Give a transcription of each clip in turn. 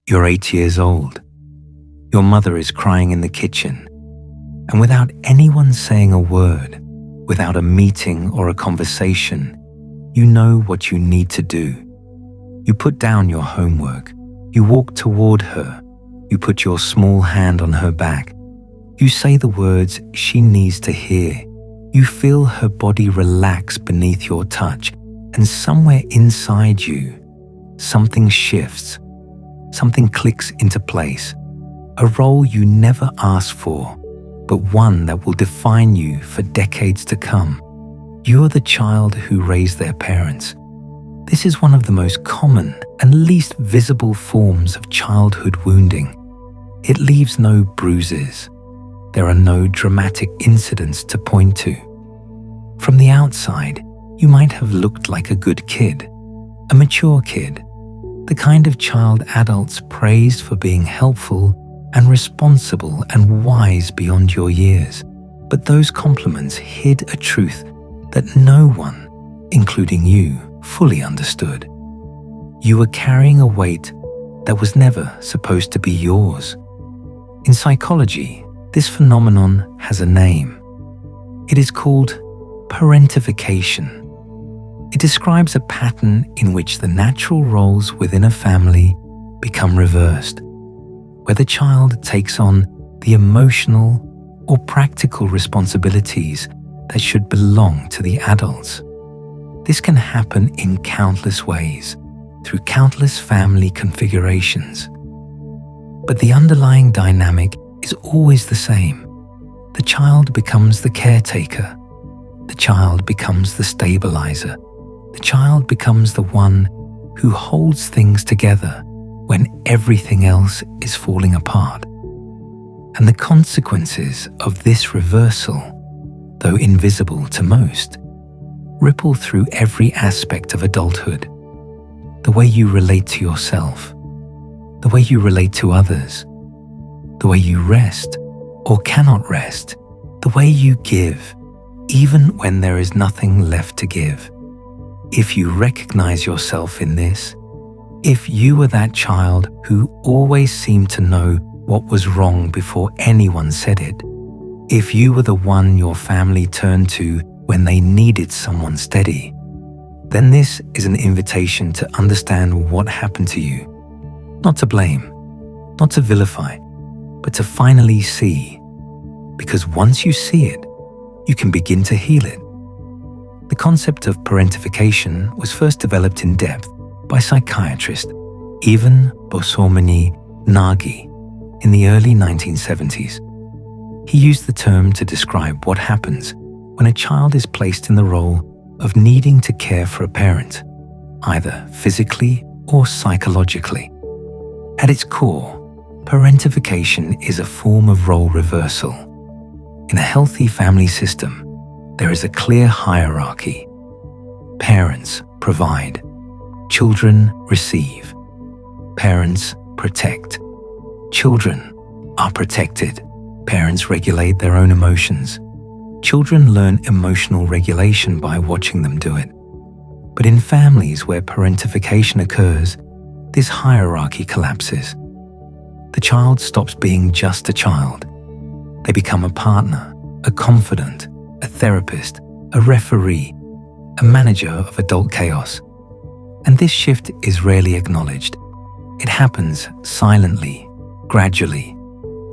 You're 8 years old. Your mother is crying in the kitchen, and without anyone saying a word, without a meeting or a conversation, you know what you need to do. You put down your homework. You walk toward her. You put your small hand on her back. You say the words she needs to hear. You feel her body relax beneath your touch, and somewhere inside you, something shifts. Something clicks into place. A role you never asked for, but one that will define you for decades to come. You're the child who raised their parents. This is one of the most common and least visible forms of childhood wounding. It leaves no bruises. There are no dramatic incidents to point to. From the outside, you might have looked like a good kid, a mature kid, the kind of child adults praised for being helpful and responsible and wise beyond your years. But those compliments hid a truth that no one, including you, fully understood. You were carrying a weight that was never supposed to be yours. In psychology, this phenomenon has a name. It is called parentification. It describes a pattern in which the natural roles within a family become reversed, where the child takes on the emotional or practical responsibilities that should belong to the adults. This can happen in countless ways, through countless family configurations. But the underlying dynamic is always the same. The child becomes the caretaker. The child becomes the stabilizer. The child becomes the one who holds things together when everything else is falling apart. And the consequences of this reversal, though invisible to most, ripple through every aspect of adulthood. The way you relate to yourself, the way you relate to others, the way you rest or cannot rest, the way you give, even when there is nothing left to give. If you recognize yourself in this, if you were that child who always seemed to know what was wrong before anyone said it, if you were the one your family turned to when they needed someone steady, then this is an invitation to understand what happened to you. Not to blame, not to vilify, but to finally see. Because once you see it, you can begin to heal it. The concept of parentification was first developed in depth by psychiatrist Ivan Boszormenyi-Nagy in the early 1970s. He used the term to describe what happens when a child is placed in the role of needing to care for a parent, either physically or psychologically. At its core, parentification is a form of role reversal. In a healthy family system, there is a clear hierarchy. Parents provide, children receive. Parents protect. Children are protected. Parents regulate their own emotions. Children learn emotional regulation by watching them do it. But in families where parentification occurs, this hierarchy collapses. The child stops being just a child. They become a partner, a confidant, a therapist, a referee, a manager of adult chaos. And this shift is rarely acknowledged. It happens silently, gradually,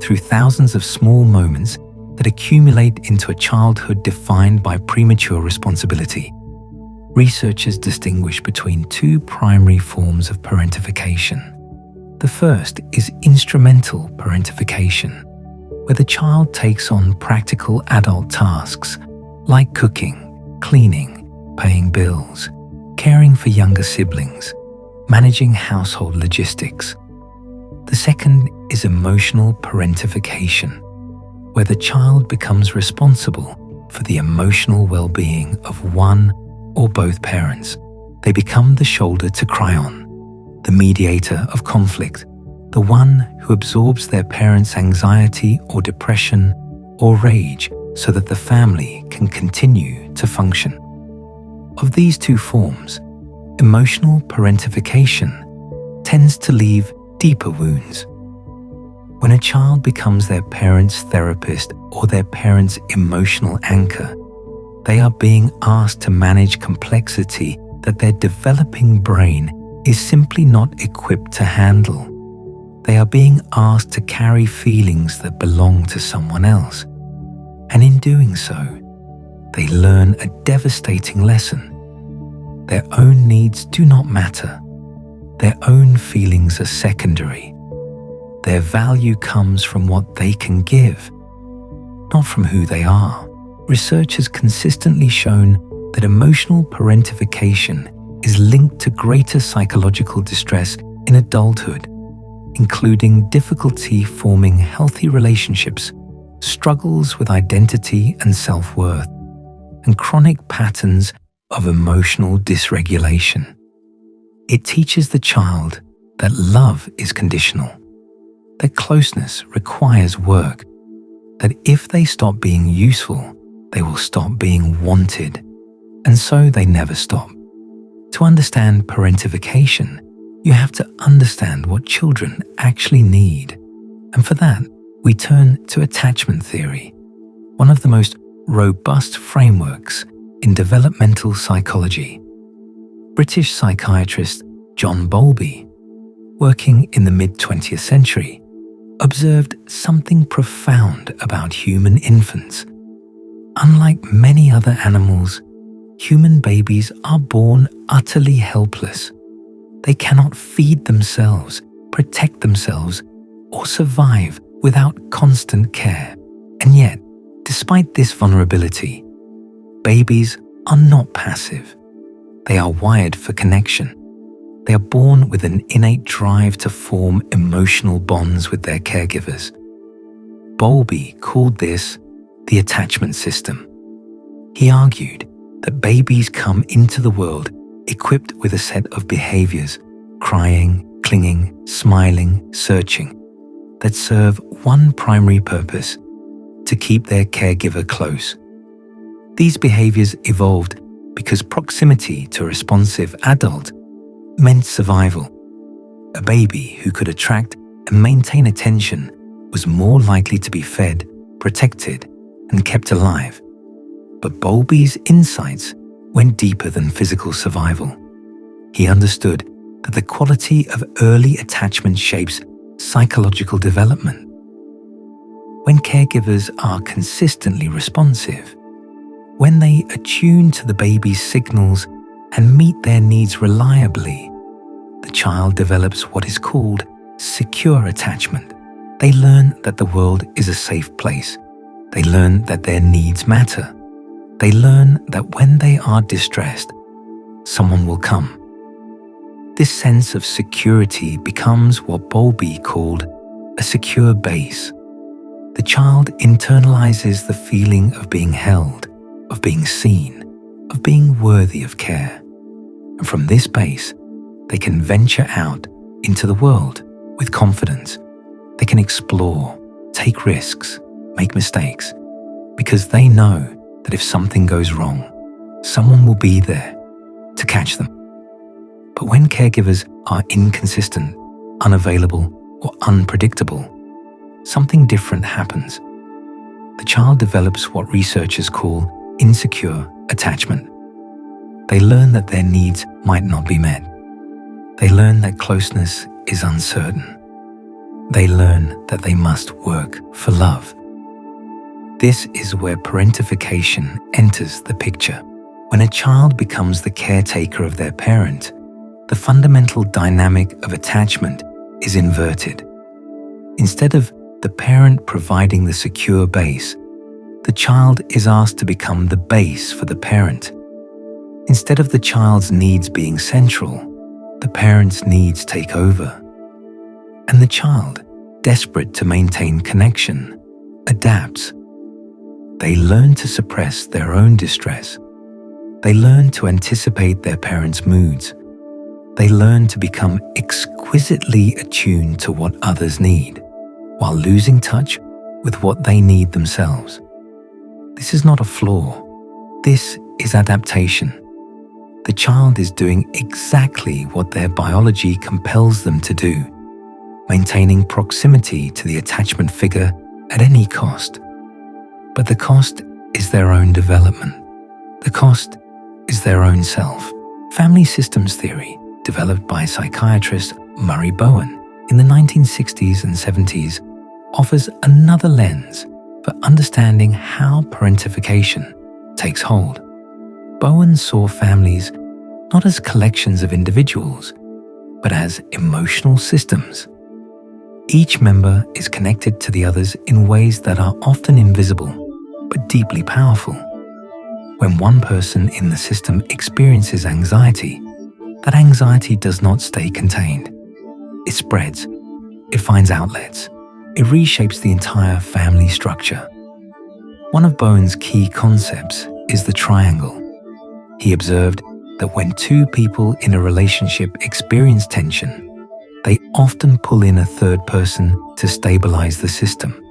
through thousands of small moments that accumulate into a childhood defined by premature responsibility. Researchers distinguish between two primary forms of parentification. The first is instrumental parentification, where the child takes on practical adult tasks like cooking, cleaning, paying bills, caring for younger siblings, managing household logistics. The second is emotional parentification, where the child becomes responsible for the emotional well-being of one or both parents. They become the shoulder to cry on, the mediator of conflict, the one who absorbs their parents' anxiety or depression or rage so that the family can continue to function. Of these two forms, emotional parentification tends to leave deeper wounds. When a child becomes their parent's therapist or their parent's emotional anchor, they are being asked to manage complexity that their developing brain is simply not equipped to handle. They are being asked to carry feelings that belong to someone else. And in doing so, they learn a devastating lesson. Their own needs do not matter. Their own feelings are secondary. Their value comes from what they can give, not from who they are. Research has consistently shown that emotional parentification is linked to greater psychological distress in adulthood, including difficulty forming healthy relationships, struggles with identity and self-worth, and chronic patterns of emotional dysregulation. It teaches the child that love is conditional, that closeness requires work, that if they stop being useful, they will stop being wanted, and so they never stop. To understand parentification, you have to understand what children actually need. And for that, we turn to attachment theory, one of the most robust frameworks in developmental psychology. British psychiatrist John Bowlby, working in the mid-20th century, observed something profound about human infants. Unlike many other animals, human babies are born utterly helpless. They cannot feed themselves, protect themselves, or survive without constant care. And yet, despite this vulnerability, babies are not passive. They are wired for connection. They are born with an innate drive to form emotional bonds with their caregivers. Bowlby called this the attachment system. He argued that babies come into the world equipped with a set of behaviors, crying, clinging, smiling, searching, that serve one primary purpose: to keep their caregiver close. These behaviors evolved because proximity to a responsive adult meant survival. A baby who could attract and maintain attention was more likely to be fed, protected, and kept alive. But Bowlby's insights went deeper than physical survival. He understood that the quality of early attachment shapes psychological development. When caregivers are consistently responsive, when they attune to the baby's signals and meet their needs reliably, the child develops what is called secure attachment. They learn that the world is a safe place. They learn that their needs matter. They learn that when they are distressed, someone will come. This sense of security becomes what Bowlby called a secure base. The child internalizes the feeling of being held, of being seen, of being worthy of care. And from this base, they can venture out into the world with confidence. They can explore, take risks, make mistakes, because they know that if something goes wrong, someone will be there to catch them. But when caregivers are inconsistent, unavailable, or unpredictable, something different happens. The child develops what researchers call insecure attachment. They learn that their needs might not be met. They learn that closeness is uncertain. They learn that they must work for love. This is where parentification enters the picture. When a child becomes the caretaker of their parent, the fundamental dynamic of attachment is inverted. Instead of the parent providing the secure base, the child is asked to become the base for the parent. Instead of the child's needs being central, the parent's needs take over. And the child, desperate to maintain connection, adapts. They learn to suppress their own distress. They learn to anticipate their parents' moods. They learn to become exquisitely attuned to what others need, while losing touch with what they need themselves. This is not a flaw. This is adaptation. The child is doing exactly what their biology compels them to do. maintaining proximity to the attachment figure at any cost. But the cost is their own development. The cost is their own self. Family systems theory, developed by psychiatrist Murray Bowen in the 1960s and 70s, offers another lens for understanding how parentification takes hold. Bowen saw families not as collections of individuals, but as emotional systems. Each member is connected to the others in ways that are often invisible, but deeply powerful. When one person in the system experiences anxiety, that anxiety does not stay contained. It spreads, it finds outlets, it reshapes the entire family structure. One of Bowen's key concepts is the triangle. He observed that when two people in a relationship experience tension, they often pull in a third person to stabilize the system.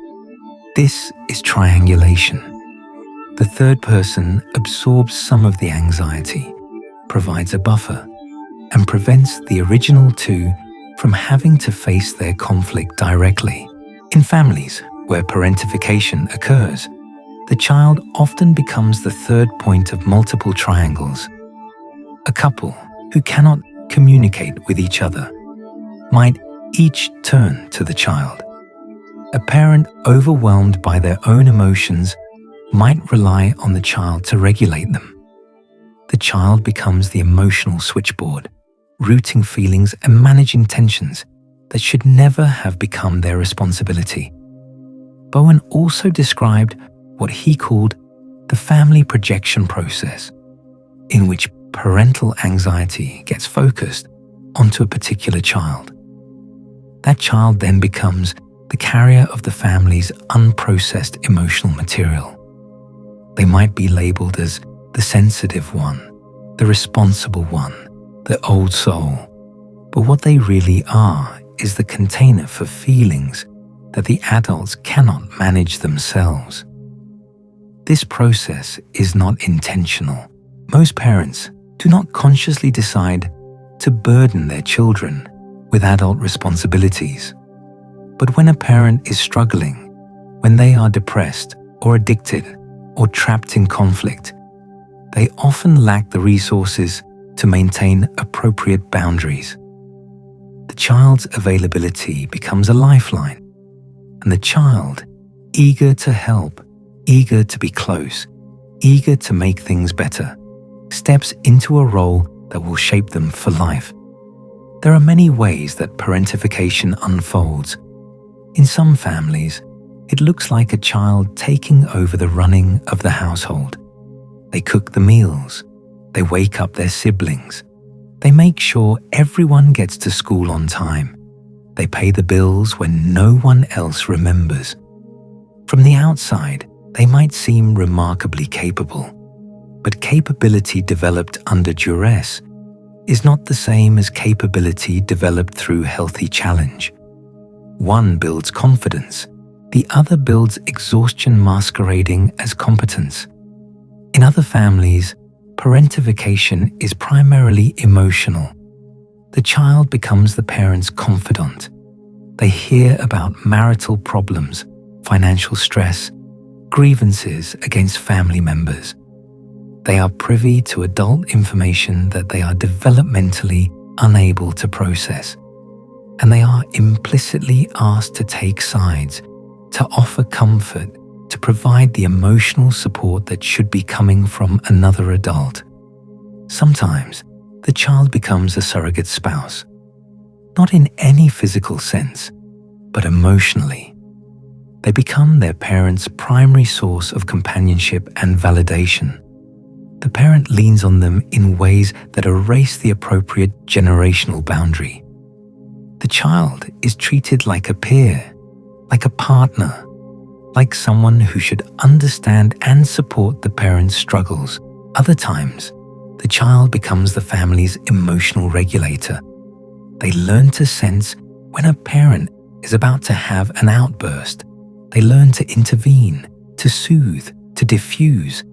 This is triangulation. The third person absorbs some of the anxiety, provides a buffer, and prevents the original two from having to face their conflict directly. In families where parentification occurs, the child often becomes the third point of multiple triangles. A couple who cannot communicate with each other might each turn to the child. A parent overwhelmed by their own emotions might rely on the child to regulate them. The child becomes the emotional switchboard, routing feelings and managing tensions that should never have become their responsibility. Bowen also described what he called the family projection process, in which parental anxiety gets focused onto a particular child. That child then becomes the carrier of the family's unprocessed emotional material. They might be labeled as the sensitive one, the responsible one, the old soul. But what they really are is the container for feelings that the adults cannot manage themselves. This process is not intentional. Most parents do not consciously decide to burden their children with adult responsibilities. But when a parent is struggling, when they are depressed or addicted or trapped in conflict, they often lack the resources to maintain appropriate boundaries. The child's availability becomes a lifeline, and the child, eager to help, eager to be close, eager to make things better, steps into a role that will shape them for life. There are many ways that parentification unfolds. In some families, it looks like a child taking over the running of the household. They cook the meals, they wake up their siblings, they make sure everyone gets to school on time, they pay the bills when no one else remembers. From the outside, they might seem remarkably capable, but capability developed under duress is not the same as capability developed through healthy challenge. One builds confidence, the other builds exhaustion masquerading as competence. In other families, parentification is primarily emotional. The child becomes the parent's confidant. They hear about marital problems, financial stress, grievances against family members. They are privy to adult information that they are developmentally unable to process, and they are implicitly asked to take sides, to offer comfort, to provide the emotional support that should be coming from another adult. Sometimes, the child becomes a surrogate spouse, not in any physical sense, but emotionally. They become their parent's primary source of companionship and validation. The parent leans on them in ways that erase the appropriate generational boundary. The child is treated like a peer, like a partner, like someone who should understand and support the parent's struggles. Other times, the child becomes the family's emotional regulator. They learn to sense when a parent is about to have an outburst. They learn to intervene, to soothe, to diffuse.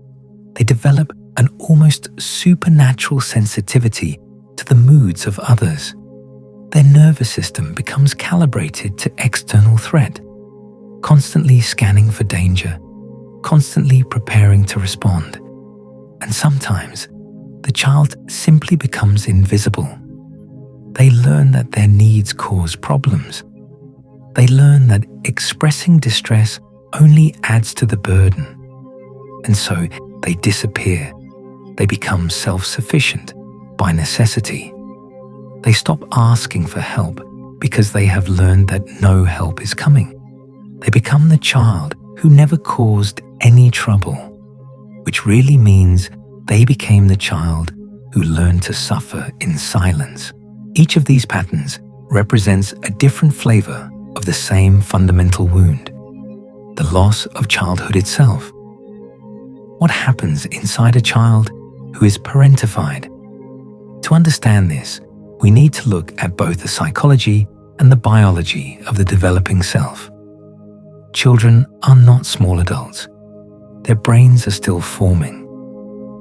They develop an almost supernatural sensitivity to the moods of others. their nervous system becomes calibrated to external threat, constantly scanning for danger, constantly preparing to respond. And sometimes, the child simply becomes invisible. They learn that their needs cause problems. They learn that expressing distress only adds to the burden. And so they disappear. They become self-sufficient by necessity. They stop asking for help because they have learned that no help is coming. They become the child who never caused any trouble, which really means they became the child who learned to suffer in silence. Each of these patterns represents a different flavor of the same fundamental wound, the loss of childhood itself. What happens inside a child who is parentified? To understand this, we need to look at both the psychology and the biology of the developing self. Children are not small adults. Their brains are still forming.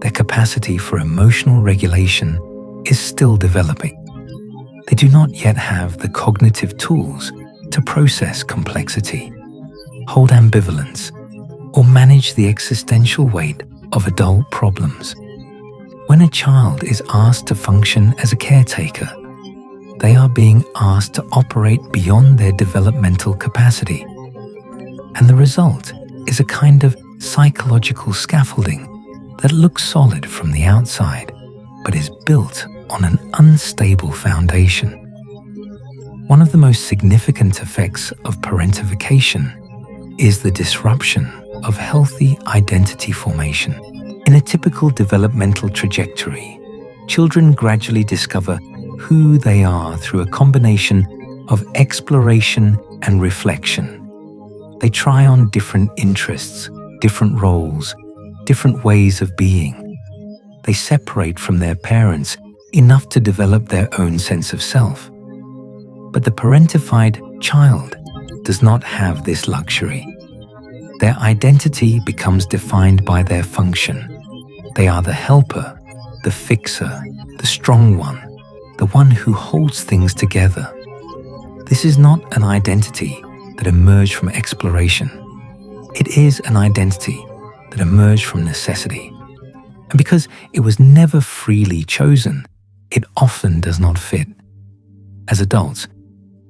Their capacity for emotional regulation is still developing. They do not yet have the cognitive tools to process complexity, hold ambivalence, or manage the existential weight of adult problems. When a child is asked to function as a caretaker, they are being asked to operate beyond their developmental capacity. And the result is a kind of psychological scaffolding that looks solid from the outside, but is built on an unstable foundation. One of the most significant effects of parentification is the disruption of healthy identity formation. In a typical developmental trajectory, children gradually discover who they are through a combination of exploration and reflection. They try on different interests, different roles, different ways of being. They separate from their parents enough to develop their own sense of self. But the parentified child does not have this luxury. Their identity becomes defined by their function. They are the helper, the fixer, the strong one, the one who holds things together. This is not an identity that emerged from exploration. It is an identity that emerged from necessity. And because it was never freely chosen, it often does not fit. As adults,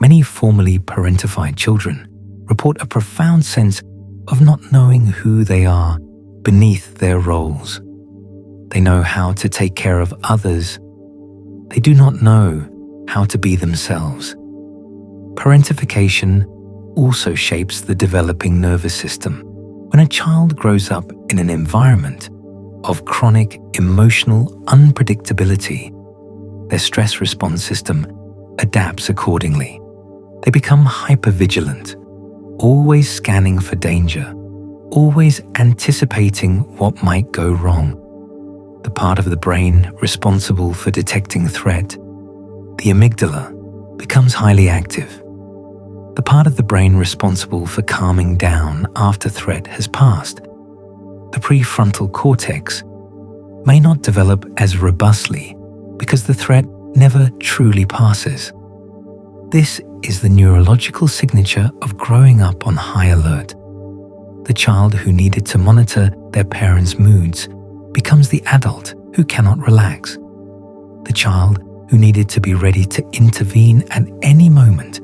many formerly parentified children report a profound sense of not knowing who they are beneath their roles. They know how to take care of others. They do not know how to be themselves. Parentification also shapes the developing nervous system. When a child grows up in an environment of chronic emotional unpredictability, their stress response system adapts accordingly. They become hypervigilant, always scanning for danger, always anticipating what might go wrong. The part of the brain responsible for detecting threat, the amygdala, becomes highly active. The part of the brain responsible for calming down after threat has passed. The prefrontal cortex may not develop as robustly because the threat never truly passes. This is the neurological signature of growing up on high alert. The child who needed to monitor their parents' moods becomes the adult who cannot relax. The child who needed to be ready to intervene at any moment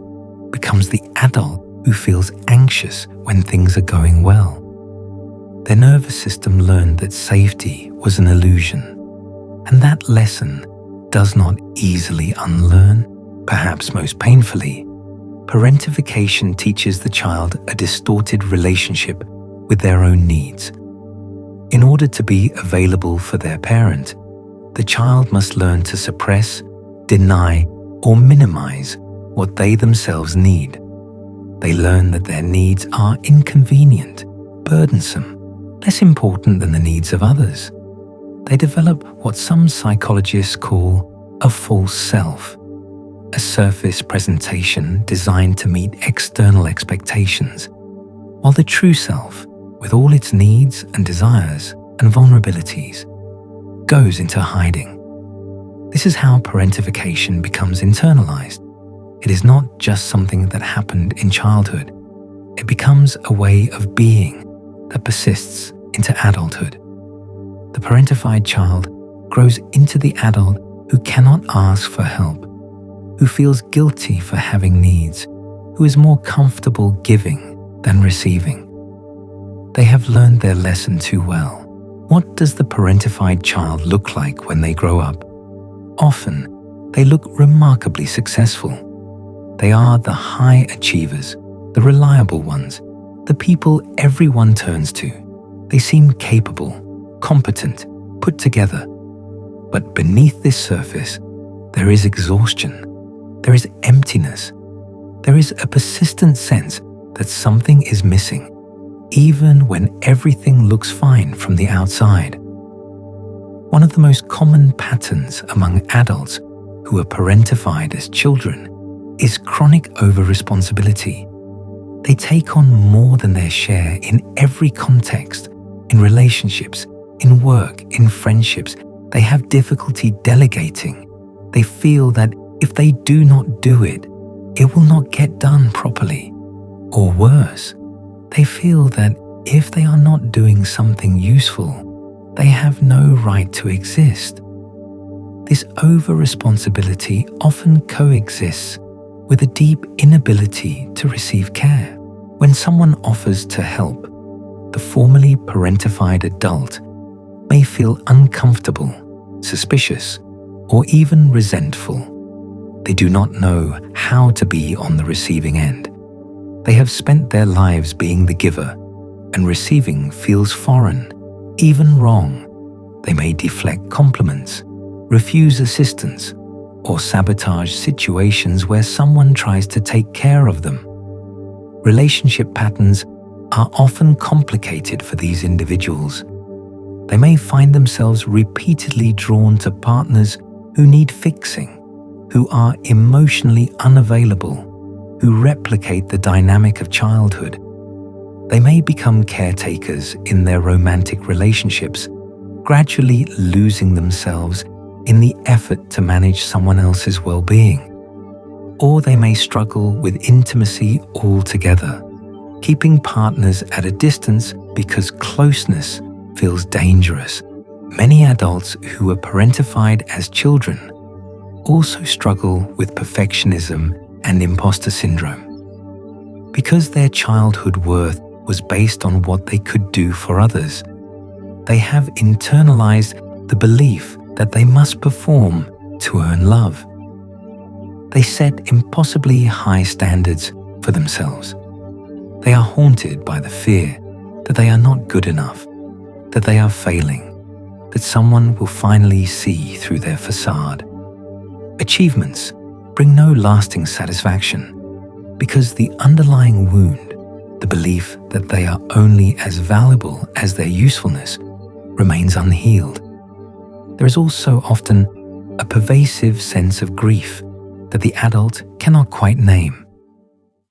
becomes the adult who feels anxious when things are going well. Their nervous system learned that safety was an illusion, and that lesson does not easily unlearn. Perhaps most painfully, parentification teaches the child a distorted relationship with their own needs. In order to be available for their parent, the child must learn to suppress, deny, or minimize what they themselves need. They learn that their needs are inconvenient, burdensome, less important than the needs of others. They develop what some psychologists call a false self, a surface presentation designed to meet external expectations, while the true self, with all its needs and desires and vulnerabilities, goes into hiding. This is how parentification becomes internalized. It is not just something that happened in childhood. It becomes a way of being that persists into adulthood. The parentified child grows into the adult who cannot ask for help, who feels guilty for having needs, who is more comfortable giving than receiving. They have learned their lesson too well. What does the parentified child look like when they grow up? Often, they look remarkably successful. They are the high achievers, the reliable ones, the people everyone turns to. They seem capable, competent, put together. But beneath this surface, there is exhaustion. There is emptiness. There is a persistent sense that something is missing, even when everything looks fine from the outside. One of the most common patterns among adults who are parentified as children is chronic over-responsibility. They take on more than their share in every context, in relationships, in work, in friendships. They have difficulty delegating. They feel that if they do not do it, it will not get done properly. Or worse, they feel that if they are not doing something useful, they have no right to exist. This over-responsibility often coexists with a deep inability to receive care. When someone offers to help, the formerly parentified adult may feel uncomfortable, suspicious, or even resentful. They do not know how to be on the receiving end. They have spent their lives being the giver, and receiving feels foreign, even wrong. They may deflect compliments, refuse assistance, or sabotage situations where someone tries to take care of them. Relationship patterns are often complicated for these individuals. They may find themselves repeatedly drawn to partners who need fixing, who are emotionally unavailable, who replicate the dynamic of childhood. They may become caretakers in their romantic relationships, gradually losing themselves in the effort to manage someone else's well-being. Or they may struggle with intimacy altogether, keeping partners at a distance because closeness feels dangerous. Many adults who were parentified as children also struggle with perfectionism and imposter syndrome. Because their childhood worth was based on what they could do for others, they have internalized the belief that they must perform to earn love. They set impossibly high standards for themselves. They are haunted by the fear that they are not good enough, that they are failing, that someone will finally see through their facade. Achievements bring no lasting satisfaction because the underlying wound, the belief that they are only as valuable as their usefulness, remains unhealed. There is also often a pervasive sense of grief that the adult cannot quite name.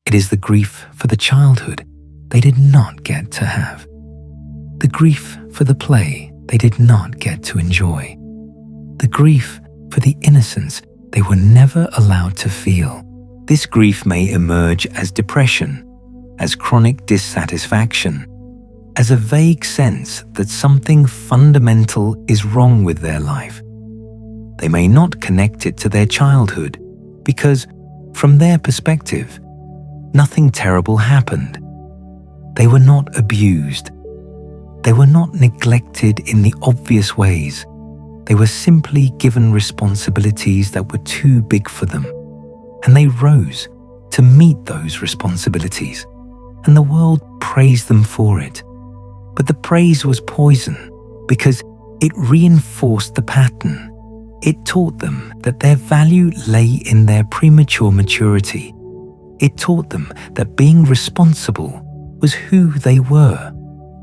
It is the grief for the childhood they did not get to have, the grief for the play they did not get to enjoy, the grief for the innocence they were never allowed to feel. This grief may emerge as depression, as chronic dissatisfaction, as a vague sense that something fundamental is wrong with their life. They may not connect it to their childhood because, from their perspective, nothing terrible happened. They were not abused. They were not neglected in the obvious ways. They were simply given responsibilities that were too big for them, and they rose to meet those responsibilities, and the world praised them for it. But the praise was poison because it reinforced the pattern. It taught them that their value lay in their premature maturity. It taught them that being responsible was who they were,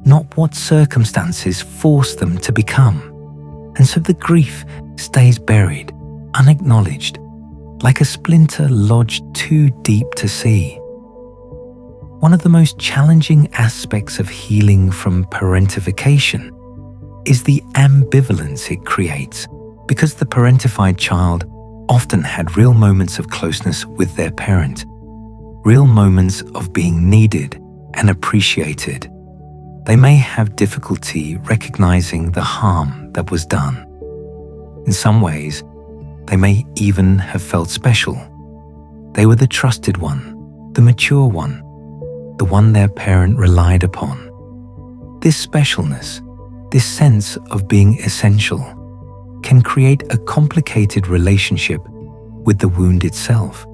not what circumstances forced them to become. And so the grief stays buried, unacknowledged, like a splinter lodged too deep to see. One of the most challenging aspects of healing from parentification is the ambivalence it creates, because the parentified child often had real moments of closeness with their parent, real moments of being needed and appreciated. They may have difficulty recognizing the harm that was done. In some ways, they may even have felt special. They were the trusted one, the mature one, the one their parent relied upon. This specialness, this sense of being essential, can create a complicated relationship with the wound itself.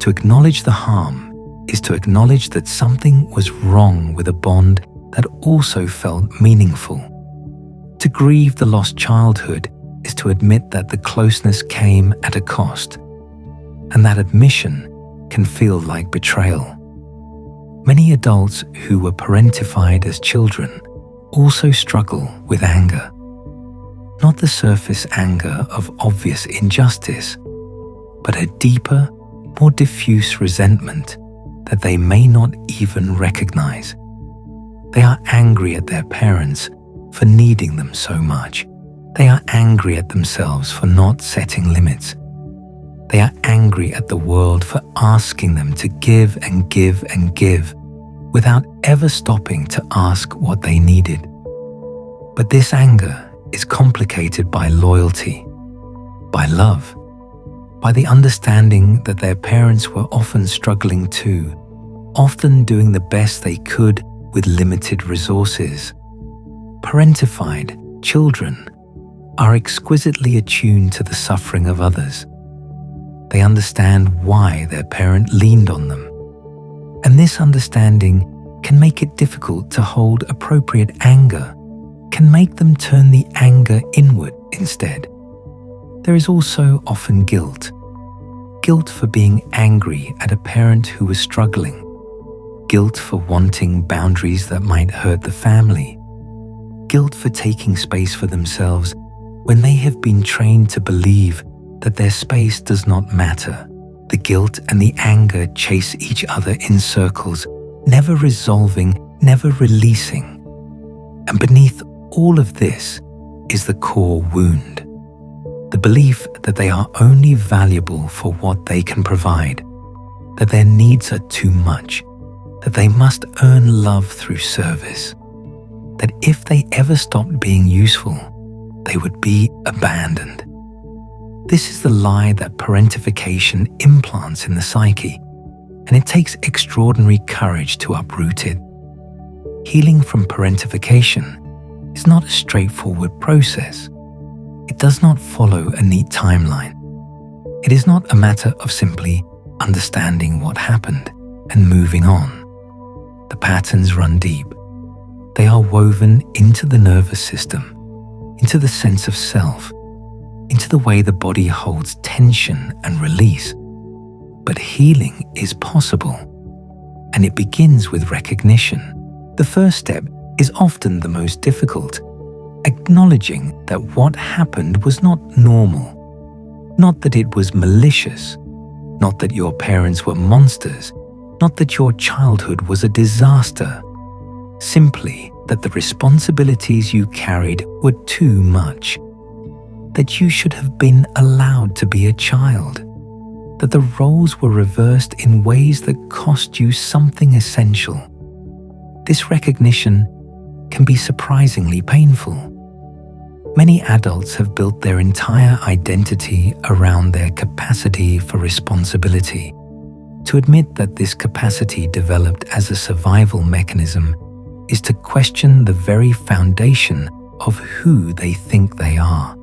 To acknowledge the harm is to acknowledge that something was wrong with a bond that also felt meaningful. To grieve the lost childhood is to admit that the closeness came at a cost, and that admission can feel like betrayal. Many adults who were parentified as children also struggle with anger. Not the surface anger of obvious injustice, but a deeper, more diffuse resentment that they may not even recognize. They are angry at their parents for needing them so much. They are angry at themselves for not setting limits. They are angry at the world for asking them to give and give and give without ever stopping to ask what they needed. But this anger is complicated by loyalty, by love, by the understanding that their parents were often struggling too, often doing the best they could with limited resources. Parentified children are exquisitely attuned to the suffering of others. They understand why their parent leaned on them. And this understanding can make it difficult to hold appropriate anger, can make them turn the anger inward instead. There is also often guilt. Guilt for being angry at a parent who was struggling. Guilt for wanting boundaries that might hurt the family. Guilt for taking space for themselves when they have been trained to believe that their space does not matter. The guilt and the anger chase each other in circles, never resolving, never releasing. And beneath all of this is the core wound. The belief that they are only valuable for what they can provide, that their needs are too much, that they must earn love through service, that if they ever stopped being useful, they would be abandoned. This is the lie that parentification implants in the psyche, and it takes extraordinary courage to uproot it. Healing from parentification is not a straightforward process. It does not follow a neat timeline. It is not a matter of simply understanding what happened and moving on. The patterns run deep. They are woven into the nervous system, into the sense of self, into the way the body holds tension and release. But healing is possible, and it begins with recognition. The first step is often the most difficult, acknowledging that what happened was not normal, not that it was malicious, not that your parents were monsters, not that your childhood was a disaster, simply that the responsibilities you carried were too much, that you should have been allowed to be a child, that the roles were reversed in ways that cost you something essential. This recognition can be surprisingly painful. Many adults have built their entire identity around their capacity for responsibility. To admit that this capacity developed as a survival mechanism is to question the very foundation of who they think they are.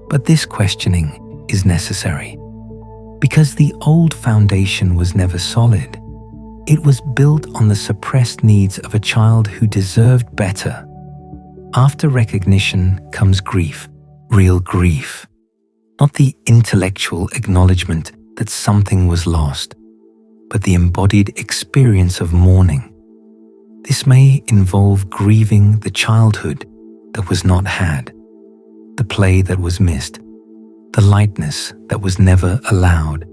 But this questioning is necessary because the old foundation was never solid. It was built on the suppressed needs of a child who deserved better. After recognition comes grief, real grief, not the intellectual acknowledgement that something was lost, but the embodied experience of mourning. This may involve grieving the childhood that was not had, the play that was missed, the lightness that was never allowed.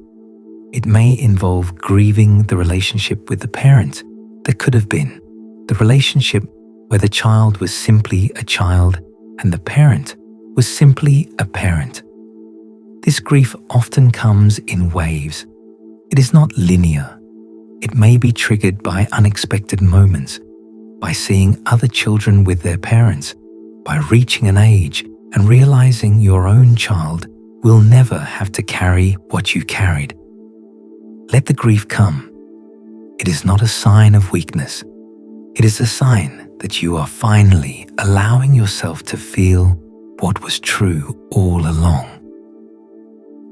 It may involve grieving the relationship with the parent that could have been, the relationship where the child was simply a child and the parent was simply a parent. This grief often comes in waves. It is not linear. It may be triggered by unexpected moments, by seeing other children with their parents, by reaching an age and realizing your own child will never have to carry what you carried. Let the grief come. It is not a sign of weakness. It is a sign that you are finally allowing yourself to feel what was true all along.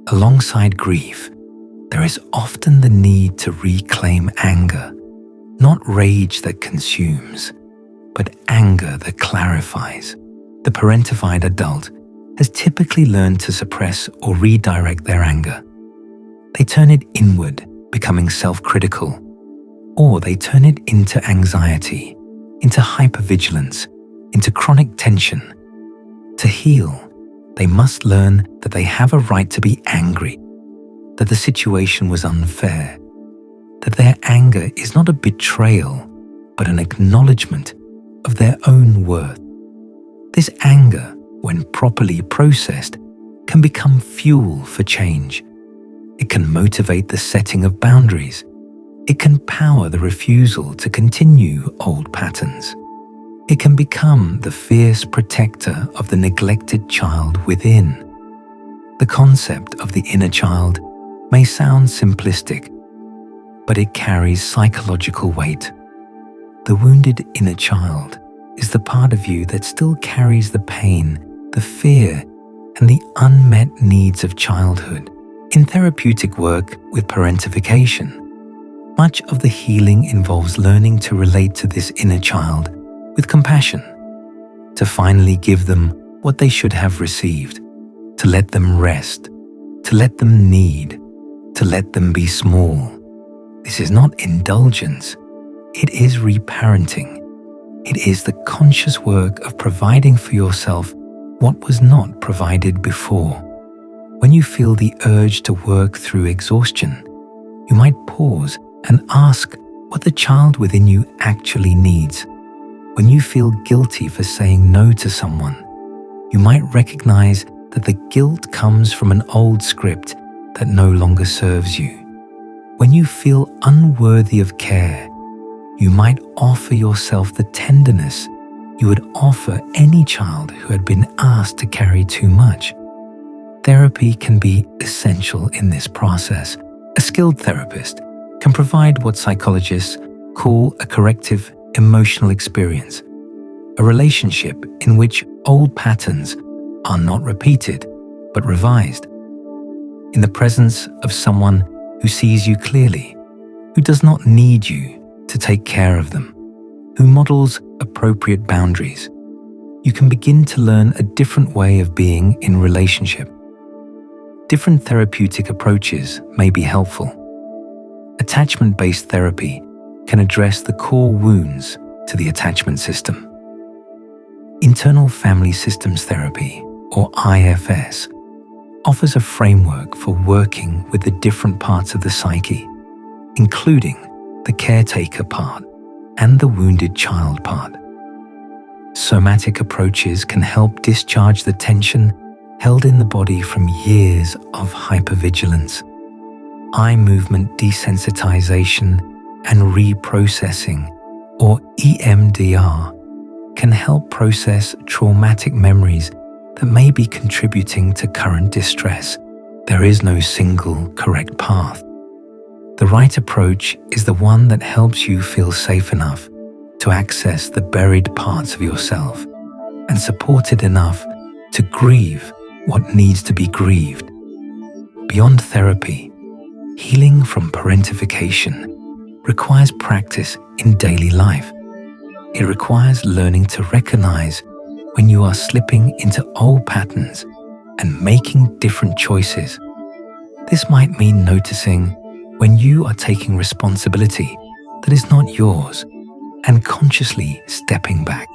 Alongside grief, there is often the need to reclaim anger, not rage that consumes, but anger that clarifies. The parentified adult has typically learned to suppress or redirect their anger. They turn it inward, becoming self-critical, or they turn it into anxiety, into hypervigilance, into chronic tension. To heal, they must learn that they have a right to be angry, that the situation was unfair, that their anger is not a betrayal, but an acknowledgement of their own worth. This anger, when properly processed, can become fuel for change. It can motivate the setting of boundaries. It can power the refusal to continue old patterns. It can become the fierce protector of the neglected child within. The concept of the inner child may sound simplistic, but it carries psychological weight. The wounded inner child is the part of you that still carries the pain, the fear, and the unmet needs of childhood. In therapeutic work with parentification, much of the healing involves learning to relate to this inner child with compassion, to finally give them what they should have received, to let them rest, to let them need, to let them be small. This is not indulgence. It is reparenting. It is the conscious work of providing for yourself what was not provided before. When you feel the urge to work through exhaustion, you might pause and ask what the child within you actually needs. When you feel guilty for saying no to someone, you might recognize that the guilt comes from an old script that no longer serves you. When you feel unworthy of care, you might offer yourself the tenderness you would offer any child who had been asked to carry too much. Therapy can be essential in this process. A skilled therapist can provide what psychologists call a corrective emotional experience, a relationship in which old patterns are not repeated but revised. In the presence of someone who sees you clearly, who does not need you to take care of them, who models appropriate boundaries, you can begin to learn a different way of being in relationship. Different therapeutic approaches may be helpful. Attachment-based therapy can address the core wounds to the attachment system. Internal Family Systems Therapy, or IFS, offers a framework for working with the different parts of the psyche, including the caretaker part and the wounded child part. Somatic approaches can help discharge the tension held in the body from years of hypervigilance. Eye movement desensitization and reprocessing, or EMDR, can help process traumatic memories that may be contributing to current distress. There is no single correct path. The right approach is the one that helps you feel safe enough to access the buried parts of yourself and supported enough to grieve what needs to be grieved. Beyond therapy, healing from parentification requires practice in daily life. It requires learning to recognize when you are slipping into old patterns and making different choices. This might mean noticing when you are taking responsibility that is not yours and consciously stepping back.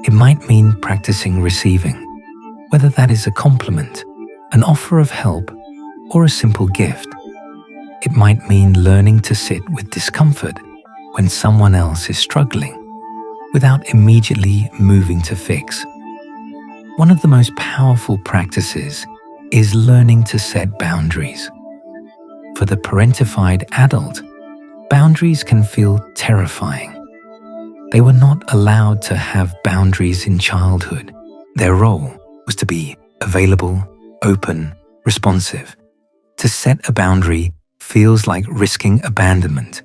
It might mean practicing receiving, whether that is a compliment, an offer of help, or a simple gift. It might mean learning to sit with discomfort when someone else is struggling, without immediately moving to fix. One of the most powerful practices is learning to set boundaries. For the parentified adult, boundaries can feel terrifying. They were not allowed to have boundaries in childhood. Their role was to be available, open, responsive. To set a boundary feels like risking abandonment,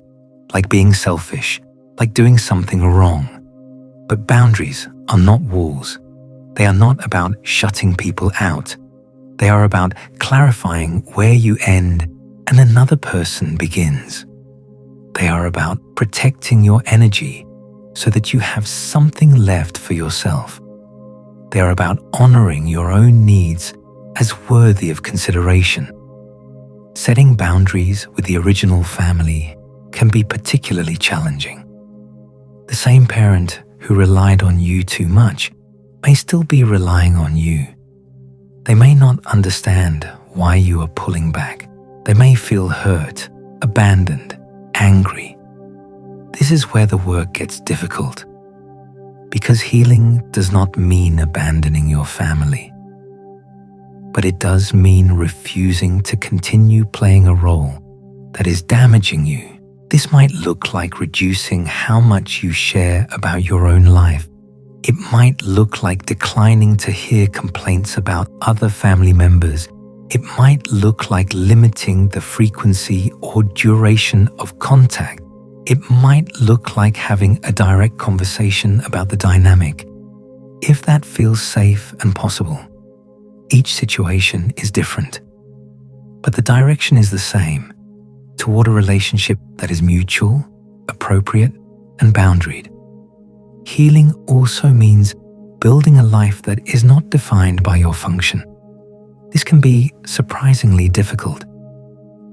like being selfish, like doing something wrong. But boundaries are not walls. They are not about shutting people out. They are about clarifying where you end and another person begins. They are about protecting your energy so that you have something left for yourself. They are about honoring your own needs as worthy of consideration. Setting boundaries with the original family can be particularly challenging. The same parent who relied on you too much may still be relying on you. They may not understand why you are pulling back. They may feel hurt, abandoned, angry. This is where the work gets difficult, because healing does not mean abandoning your family, but it does mean refusing to continue playing a role that is damaging you. This might look like reducing how much you share about your own life. It might look like declining to hear complaints about other family members. It might look like limiting the frequency or duration of contact. It might look like having a direct conversation about the dynamic, if that feels safe and possible. Each situation is different, but the direction is the same, toward a relationship that is mutual, appropriate, and boundaried. Healing also means building a life that is not defined by your function. This can be surprisingly difficult.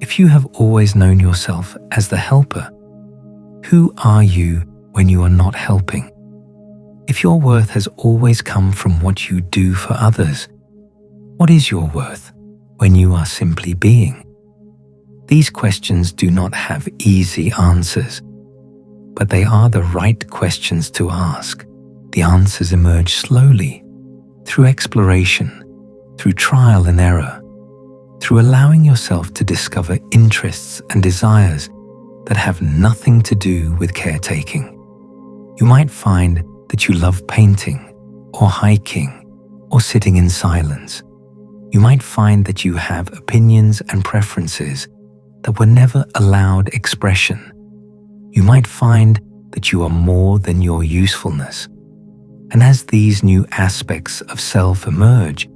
If you have always known yourself as the helper, who are you when you are not helping? If your worth has always come from what you do for others, what is your worth when you are simply being? These questions do not have easy answers, but they are the right questions to ask. The answers emerge slowly, through exploration, through trial and error, through allowing yourself to discover interests and desires that have nothing to do with caretaking. You might find that you love painting, or hiking, or sitting in silence. You might find that you have opinions and preferences that were never allowed expression. You might find that you are more than your usefulness. And as these new aspects of self emerge,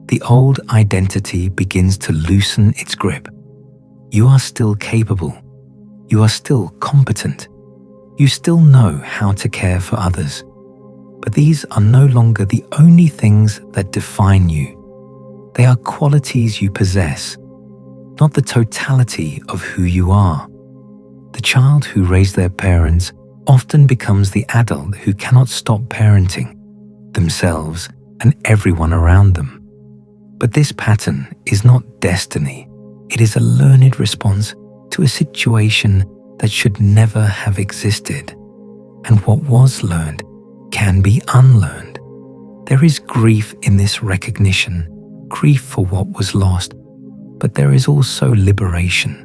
the old identity begins to loosen its grip. You are still capable. You are still competent. You still know how to care for others. But these are no longer the only things that define you. They are qualities you possess, not the totality of who you are. The child who raised their parents often becomes the adult who cannot stop parenting themselves and everyone around them. But this pattern is not destiny. It is a learned response to a situation that should never have existed. And what was learned can be unlearned. There is grief in this recognition, grief for what was lost, but there is also liberation,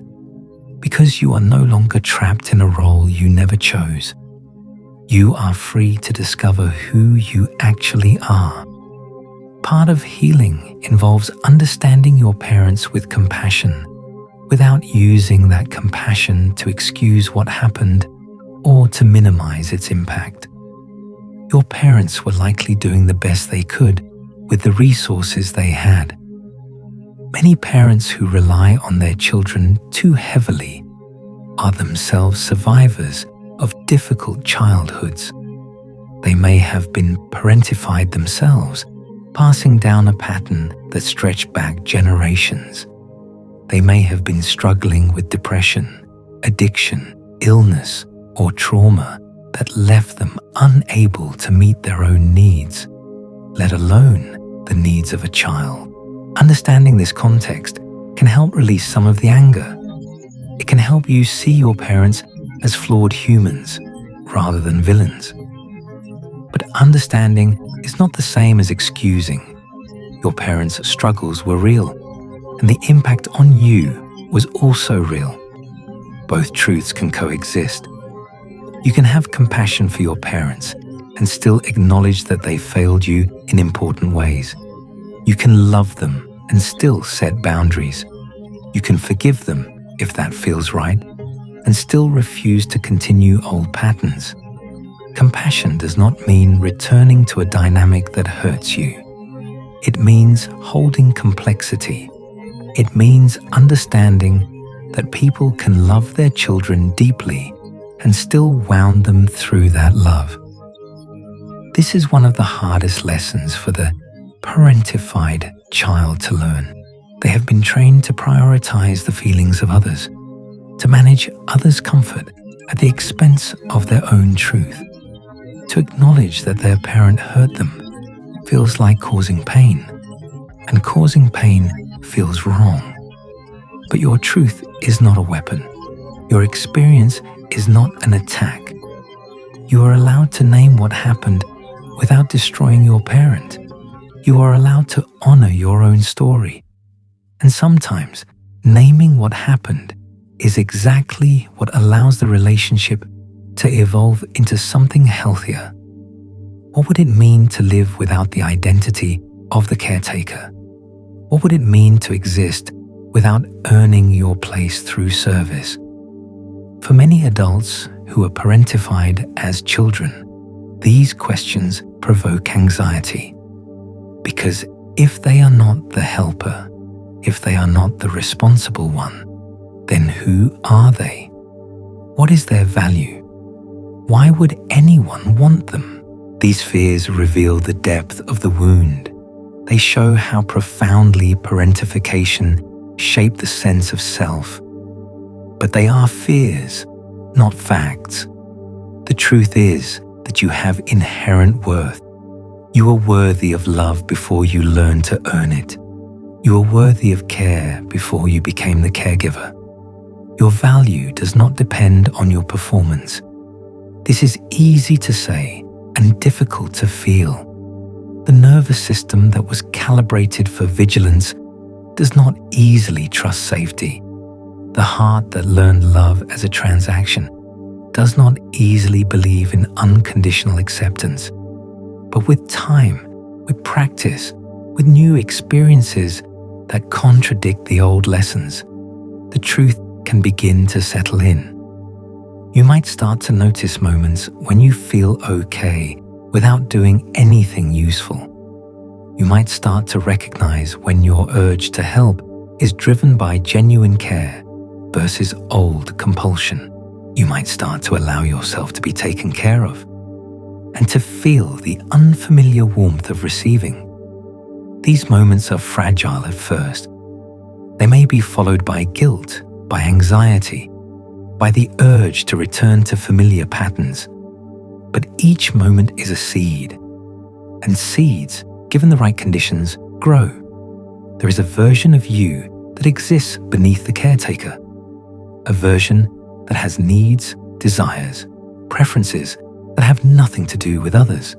because you are no longer trapped in a role you never chose. You are free to discover who you actually are. Part of healing involves understanding your parents with compassion, without using that compassion to excuse what happened or to minimize its impact. Your parents were likely doing the best they could with the resources they had. Many parents who rely on their children too heavily are themselves survivors of difficult childhoods. They may have been parentified themselves, passing down a pattern that stretched back generations. They may have been struggling with depression, addiction, illness, or trauma that left them unable to meet their own needs, let alone the needs of a child. Understanding this context can help release some of the anger. It can help you see your parents as flawed humans rather than villains. But understanding is not the same as excusing. Your parents' struggles were real, and the impact on you was also real. Both truths can coexist. You can have compassion for your parents and still acknowledge that they failed you in important ways. You can love them and still set boundaries. You can forgive them if that feels right, and still refuse to continue old patterns. Compassion does not mean returning to a dynamic that hurts you. It means holding complexity. It means understanding that people can love their children deeply and still wound them through that love. This is one of the hardest lessons for the parentified child to learn. They have been trained to prioritize the feelings of others, to manage others' comfort at the expense of their own truth. To acknowledge that their parent hurt them feels like causing pain, and causing pain feels wrong. But your truth is not a weapon. Your experience is not an attack. You are allowed to name what happened without destroying your parent. You are allowed to honor your own story. And sometimes, naming what happened is exactly what allows the relationship to evolve into something healthier. What would it mean to live without the identity of the caretaker? What would it mean to exist without earning your place through service? For many adults who are parentified as children, these questions provoke anxiety. Because if they are not the helper, if they are not the responsible one, then who are they? What is their value? Why would anyone want them? These fears reveal the depth of the wound. They show how profoundly parentification shaped the sense of self. But they are fears, not facts. The truth is that you have inherent worth. You are worthy of love before you learn to earn it. You are worthy of care before you became the caregiver. Your value does not depend on your performance. This is easy to say and difficult to feel. The nervous system that was calibrated for vigilance does not easily trust safety. The heart that learned love as a transaction does not easily believe in unconditional acceptance. But with time, with practice, with new experiences that contradict the old lessons, the truth can begin to settle in. You might start to notice moments when you feel okay without doing anything useful. You might start to recognize when your urge to help is driven by genuine care versus old compulsion. You might start to allow yourself to be taken care of and to feel the unfamiliar warmth of receiving. These moments are fragile at first. They may be followed by guilt, by anxiety, by the urge to return to familiar patterns. But each moment is a seed, and seeds, given the right conditions, grow. There is a version of you that exists beneath the caretaker, a version that has needs, desires, preferences that have nothing to do with others,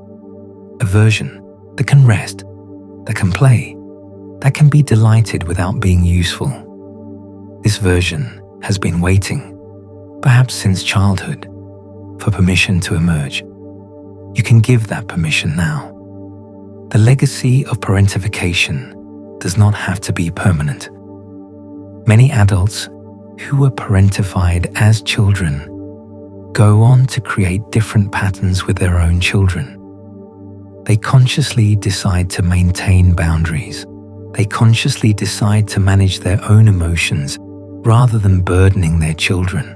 a version that can rest, that can play, that can be delighted without being useful. This version has been waiting, perhaps since childhood, for permission to emerge. You can give that permission now. The legacy of parentification does not have to be permanent. Many adults who were parentified as children go on to create different patterns with their own children. They consciously decide to maintain boundaries. They consciously decide to manage their own emotions rather than burdening their children.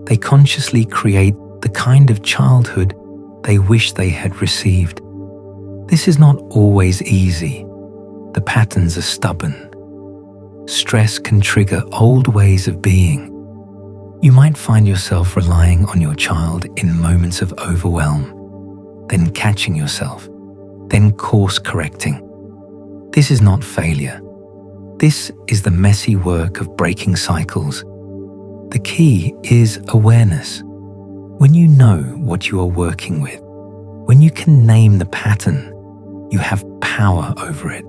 They consciously create the kind of childhood they wish they had received. This is not always easy. The patterns are stubborn. Stress can trigger old ways of being. You might find yourself relying on your child in moments of overwhelm, then catching yourself, then course correcting. This is not failure. This is the messy work of breaking cycles. The key is awareness. When you know what you are working with, when you can name the pattern, you have power over it.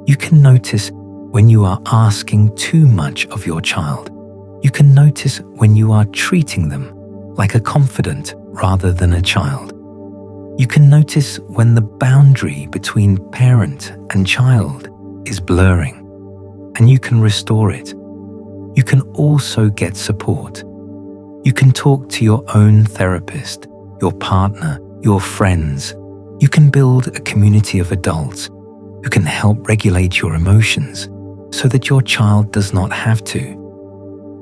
You can notice when you are asking too much of your child. You can notice when you are treating them like a confidant rather than a child. You can notice when the boundary between parent and child is blurring, and you can restore it. You can also get support. You can talk to your own therapist, your partner, your friends. You can build a community of adults who can help regulate your emotions so that your child does not have to.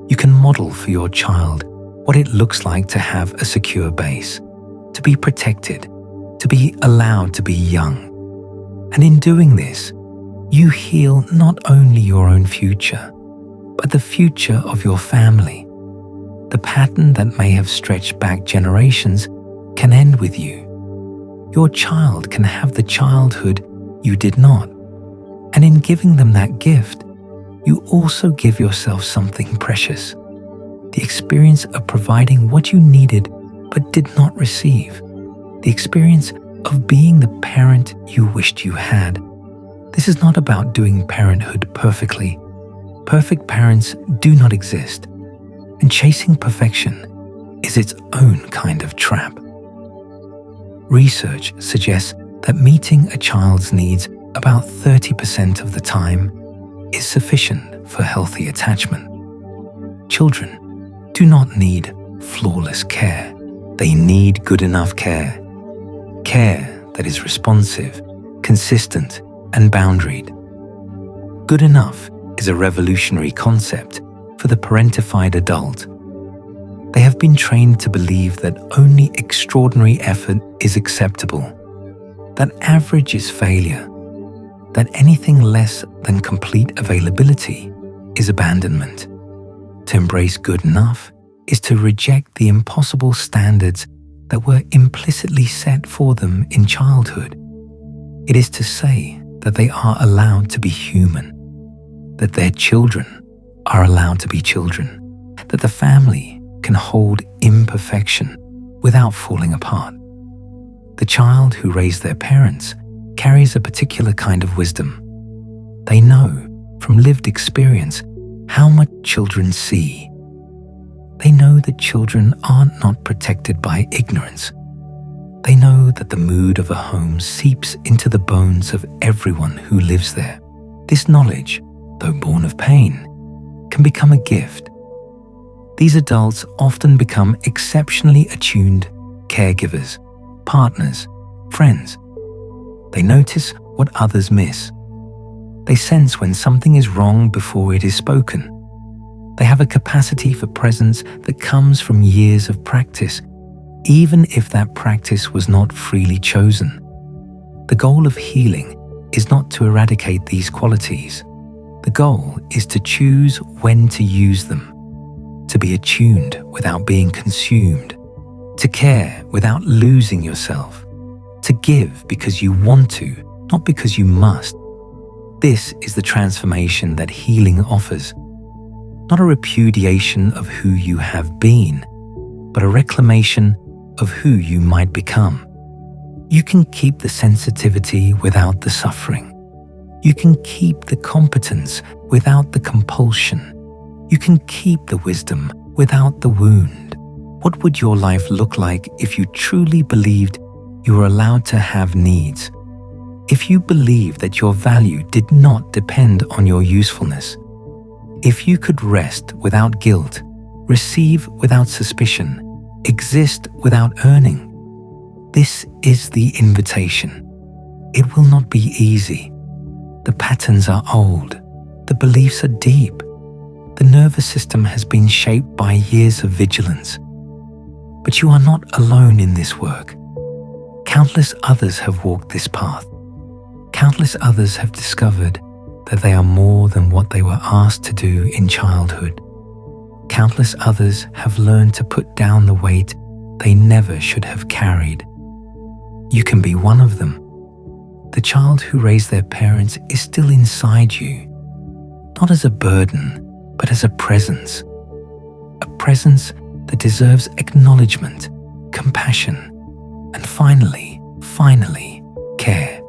You can model for your child what it looks like to have a secure base, to be protected, to be allowed to be young. And in doing this, you heal not only your own future, but the future of your family. The pattern that may have stretched back generations can end with you. Your child can have the childhood you did not. And in giving them that gift, you also give yourself something precious. The experience of providing what you needed but did not receive. The experience of being the parent you wished you had. This is not about doing parenthood perfectly. Perfect parents do not exist, and chasing perfection is its own kind of trap. Research suggests that meeting a child's needs about 30% of the time is sufficient for healthy attachment. Children do not need flawless care. They need good enough care. Care that is responsive, consistent, and boundaried. Good enough is a revolutionary concept for the parentified adult. They have been trained to believe that only extraordinary effort is acceptable, that average is failure, that anything less than complete availability is abandonment. To embrace good enough is to reject the impossible standards that were implicitly set for them in childhood. It is to say that they are allowed to be human, that their children are allowed to be children, that the family can hold imperfection without falling apart. The child who raised their parents carries a particular kind of wisdom. They know from lived experience how much children see. They know that children are not protected by ignorance. They know that the mood of a home seeps into the bones of everyone who lives there. This knowledge, though born of pain, can become a gift. These adults often become exceptionally attuned caregivers, partners, friends. They notice what others miss. They sense when something is wrong before it is spoken. They have a capacity for presence that comes from years of practice, even if that practice was not freely chosen. The goal of healing is not to eradicate these qualities. The goal is to choose when to use them, to be attuned without being consumed, to care without losing yourself, to give because you want to, not because you must. This is the transformation that healing offers. Not a repudiation of who you have been, but a reclamation of who you might become. You can keep the sensitivity without the suffering. You can keep the competence without the compulsion. You can keep the wisdom without the wound. What would your life look like if you truly believed you were allowed to have needs? If you believed that your value did not depend on your usefulness? If you could rest without guilt, receive without suspicion, exist without earning? This is the invitation. It will not be easy. The patterns are old. The beliefs are deep. The nervous system has been shaped by years of vigilance. But you are not alone in this work. Countless others have walked this path. Countless others have discovered that they are more than what they were asked to do in childhood. Countless others have learned to put down the weight they never should have carried. You can be one of them. The child who raised their parents is still inside you, not as a burden, but as a presence that deserves acknowledgement, compassion, and finally, care.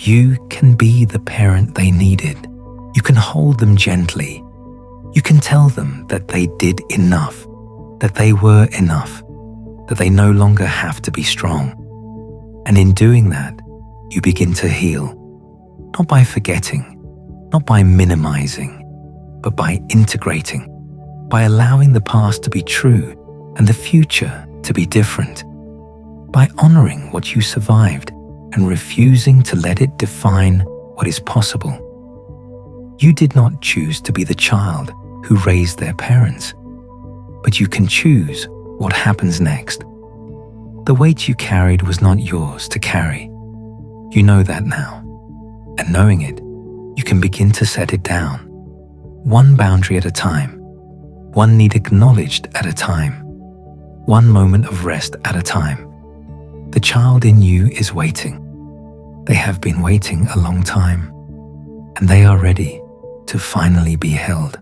You can be the parent they needed. You can hold them gently. You can tell them that they did enough, that they were enough, that they no longer have to be strong. And in doing that, you begin to heal, not by forgetting, not by minimizing, but by integrating, by allowing the past to be true and the future to be different, by honoring what you survived and refusing to let it define what is possible. You did not choose to be the child who raised their parents, but you can choose what happens next. The weight you carried was not yours to carry. You know that now. And knowing it, you can begin to set it down, one boundary at a time, one need acknowledged at a time, one moment of rest at a time. The child in you is waiting. They have been waiting a long time, and they are ready to finally be held.